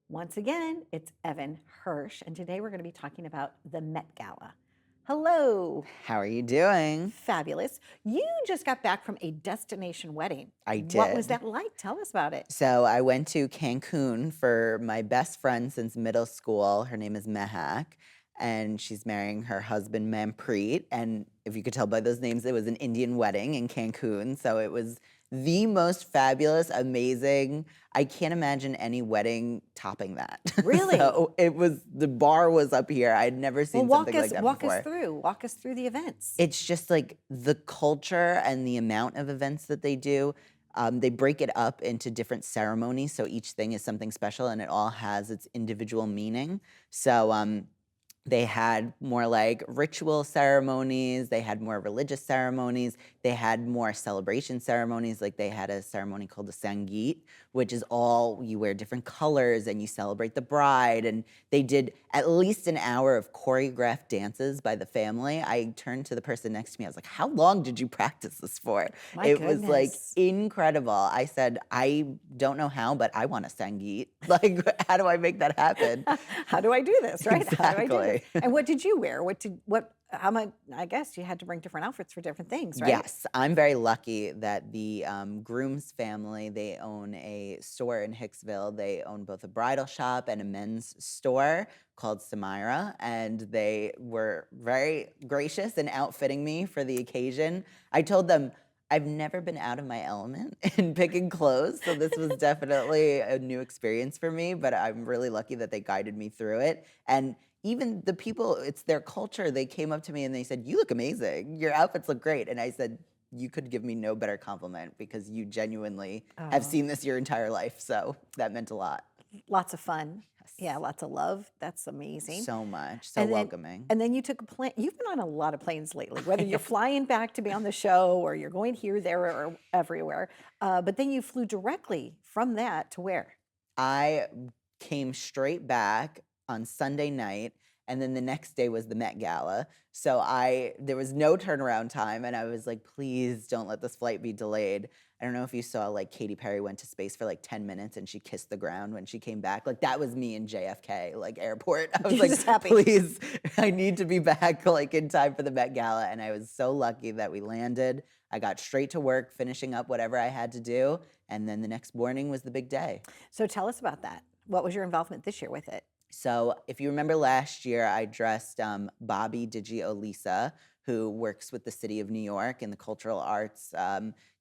Once again, it's Evan Hirsch, and today we're going to be talking about the Met Gala. Hello. How are you doing? Fabulous. You just got back from a destination wedding. I What was did. that like? Tell us about it. So I went to Cancun for my best friend since middle school. Her name is Mehak, and she's marrying her husband Manpreet. And if you could tell by those names, it was an Indian wedding in Cancun. So it was the most fabulous, amazing. I can't imagine any wedding topping that. Really? So it was, the bar was up here. I'd never seen something like that walk before. us through. Walk us through the events. It's just like the culture and the amount of events that they do. They break it up into different ceremonies, so each thing is something special and it all has its individual meaning. So they had more like ritual ceremonies, they had more religious ceremonies, they had more celebration ceremonies, like they had a ceremony called the Sangeet, which is all, you wear different colors and you celebrate the bride, and they did at least an hour of choreographed dances by the family. I turned to the person next to me, I was like, how long did you practice this for? My It was like goodness. incredible. I said, I don't know how, but I want a Sangeet. Like, how do I make that happen? How do I do this, right? How do I do this? Exactly. And what did you wear? How much, I guess you had to bring different outfits for different things, right? Yes, I'm very lucky that the groom's family, they own a store in Hicksville. They own both a bridal shop and a men's store called Samira, and they were very gracious in outfitting me for the occasion. I told them I've never been out of my element in picking clothes, so this was definitely a new experience for me, but I'm really lucky that they guided me through it. And even the people, it's their culture. They came up to me and they said, "You look amazing. Your outfits look great." And I said, "You could give me no better compliment because you genuinely have Oh, seen this your entire life." So that meant a lot. lots of fun. Yes. Yeah, lots of love. That's amazing. So much, so And then welcoming. and then you took a plane. You've been on a lot of planes lately, whether you're flying back to be on the show or you're going here, there, or everywhere. But then you flew directly from that to where? I came straight back on Sunday night, and then the next day was the Met Gala. So there was no turnaround time, and I was like, please don't let this flight be delayed. I don't know if you saw, like, Katy Perry went to space for like 10 minutes and she kissed the ground when she came back. Like, that was me in JFK, like, airport. I was You're like, just happy. please, I need to be back, like, in time for the Met Gala. And I was so lucky that we landed. I got straight to work, finishing up whatever I had to do. And then the next morning was the big day. So tell us about that. What was your involvement this year with it? So if you remember last year, I dressed Bobby Digi Olisa, who works with the city of New York and the cultural arts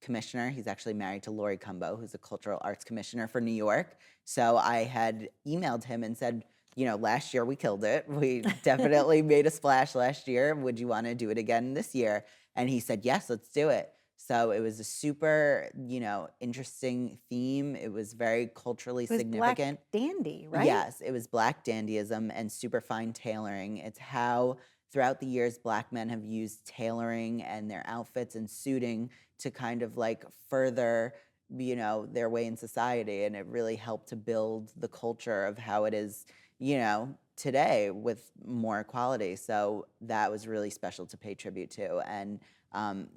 commissioner. He's actually married to Lori Cumbo, who's a cultural arts commissioner for New York. So I had emailed him and said, you know, last year we killed it. We definitely made a splash last year. Would you want to do it again this year? And he said, yes, let's do it. So it was a super, interesting theme. It was very culturally It was significant. Black Dandy, right? Yes, it was Black Dandyism and super fine tailoring. It's how throughout the years Black men have used tailoring and their outfits and suiting to kind of like further, their way in society. And it really helped to build the culture of how it is, today with more equality. So that was really special to pay tribute to. And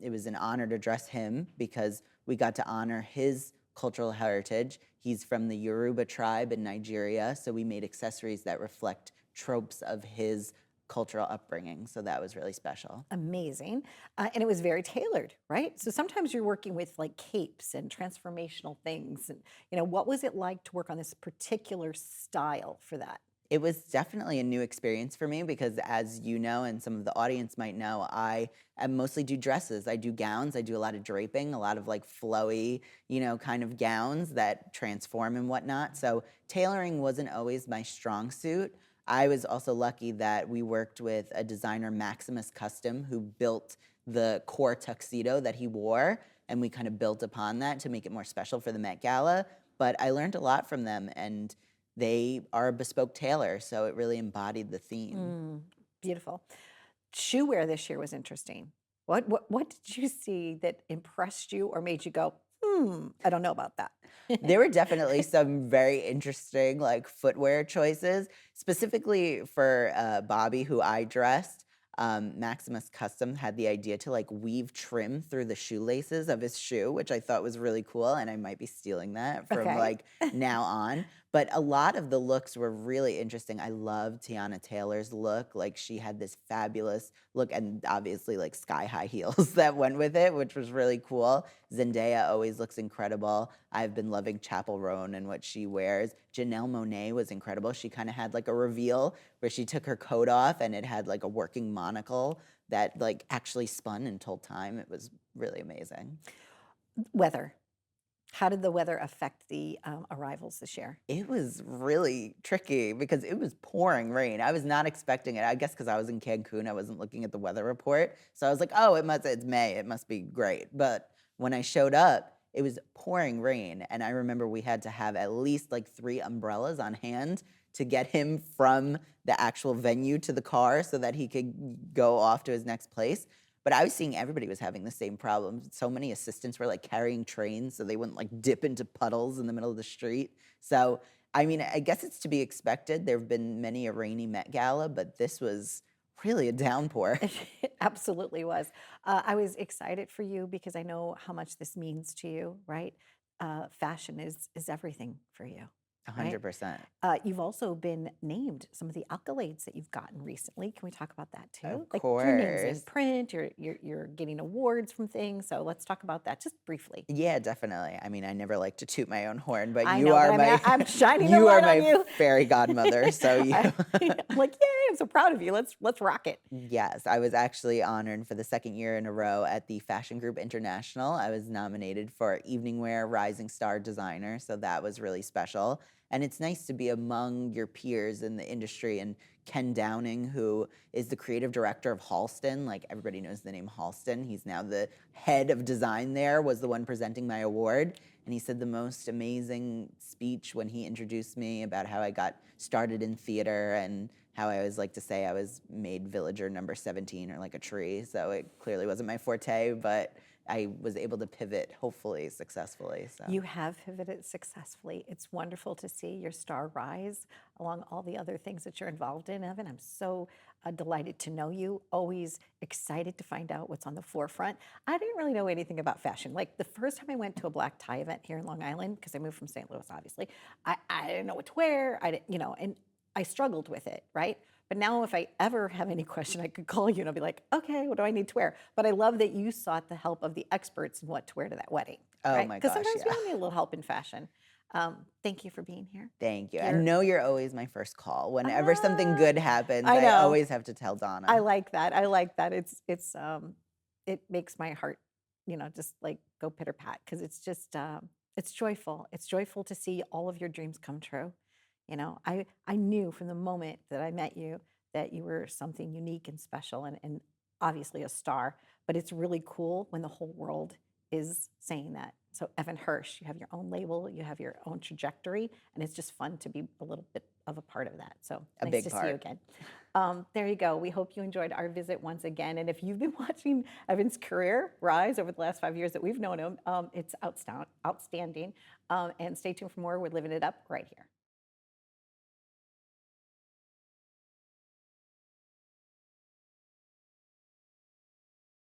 it was an honor to dress him because we got to honor his cultural heritage. He's from the Yoruba tribe in Nigeria, so we made accessories that reflect tropes of his cultural upbringing. So that was really special. Amazing. And it was very tailored, right? So sometimes you're working with like capes and transformational things. And, what was it like to work on this particular style for that? It was definitely a new experience for me because, as you know, and some of the audience might know, I mostly do dresses. I do gowns. I do a lot of draping, a lot of like flowy, kind of gowns that transform and whatnot. So tailoring wasn't always my strong suit. I was also lucky that we worked with a designer, Maximus Custom, who built the core tuxedo that he wore, and we kind of built upon that to make it more special for the Met Gala. But I learned a lot from them, and they are a bespoke tailor, so it really embodied the theme. Beautiful. Shoe wear this year was interesting. What did you see that impressed you or made you go, I don't know about that? There were definitely some very interesting like footwear choices, specifically for Bobby, who I dressed. Maximus Custom had the idea to like weave trim through the shoelaces of his shoe, which I thought was really cool, and I might be stealing that from Okay. like now on. But a lot of the looks were really interesting. I love Tiana Taylor's look. Like she had this fabulous look and obviously like sky high heels that went with it, which was really cool. Zendaya always looks incredible. I've been loving Chapel Roan and what she wears. Janelle Monáe was incredible. She kind of had like a reveal where she took her coat off and it had like a working monocle that like actually spun and told time. It was really amazing. Weather. How did the weather affect the arrivals this year? It was really tricky because it was pouring rain. I was not expecting it. I guess because I was in Cancun, I wasn't looking at the weather report. So I was like, oh, it's May. It must be great. But when I showed up, it was pouring rain. And I remember we had to have at least like 3 umbrellas on hand to get him from the actual venue to the car so that he could go off to his next place. But I was seeing everybody was having the same problem. So many assistants were like carrying trains so they wouldn't like dip into puddles in the middle of the street. So, I mean, I guess it's to be expected. There have been many a rainy Met Gala, but this was really a downpour. It absolutely was. I was excited for you because I know how much this means to you, right? Fashion is everything for you, right? 100%. You've also been named some of the accolades that you've gotten recently. Can we talk about that too? Of Like your name's in course. print, you're getting awards from things. So let's talk about that just briefly. Yeah, definitely. I mean, I never like to toot my own horn, but I you know, but are I mean, my I'm shining the you are light on my you. fairy godmother. So you I'm like, yay! I'm so proud of you. Let's rock it. Yes, I was actually honored for the 2nd year in a row at the Fashion Group International. I was nominated for Evening Wear Rising Star Designer, so that was really special. And it's nice to be among your peers in the industry. And Ken Downing, who is the creative director of Halston, like everybody knows the name Halston. He's now the head of design there, was the one presenting my award. And he said the most amazing speech when he introduced me about how I got started in theater and how I always like to say I was made villager number 17 or like a tree. So it clearly wasn't my forte, but I was able to pivot, hopefully successfully. So You have pivoted successfully. It's wonderful to see your star rise along all the other things that you're involved in, Evan. I'm so delighted to know you. Always excited to find out what's on the forefront. I didn't really know anything about fashion. Like the first time I went to a black tie event here in Long Island, because I moved from St. Louis, obviously, I didn't know what to wear. I didn't, and I struggled with it, right? But now, if I ever have any question, I could call you and I'll be like, okay, what do I need to wear? But I love that you sought the help of the experts in what to wear to that wedding, oh right? my Because gosh, sometimes we yeah. all need a little help in fashion. Thank you for being here. Thank you. You're, And know you're always my first call. Whenever something ah, good happens, I I know. always have to tell I Donna. like that. I like that. It makes my heart, just like go pitter pat because it's just, it's joyful. It's joyful to see all of your dreams come true. I knew from the moment that I met you that you were something unique and special and obviously a star, but it's really cool when the whole world is saying that. So Evan Hirsch, you have your own label, you have your own trajectory, and it's just fun to be a little bit of a part of that. So A nice big to see you part. again. There you go. We hope you enjoyed our visit once again. And if you've been watching Evan's career rise over the last 5 years that we've known him, it's outstanding. And stay tuned for more. We're living it up right here.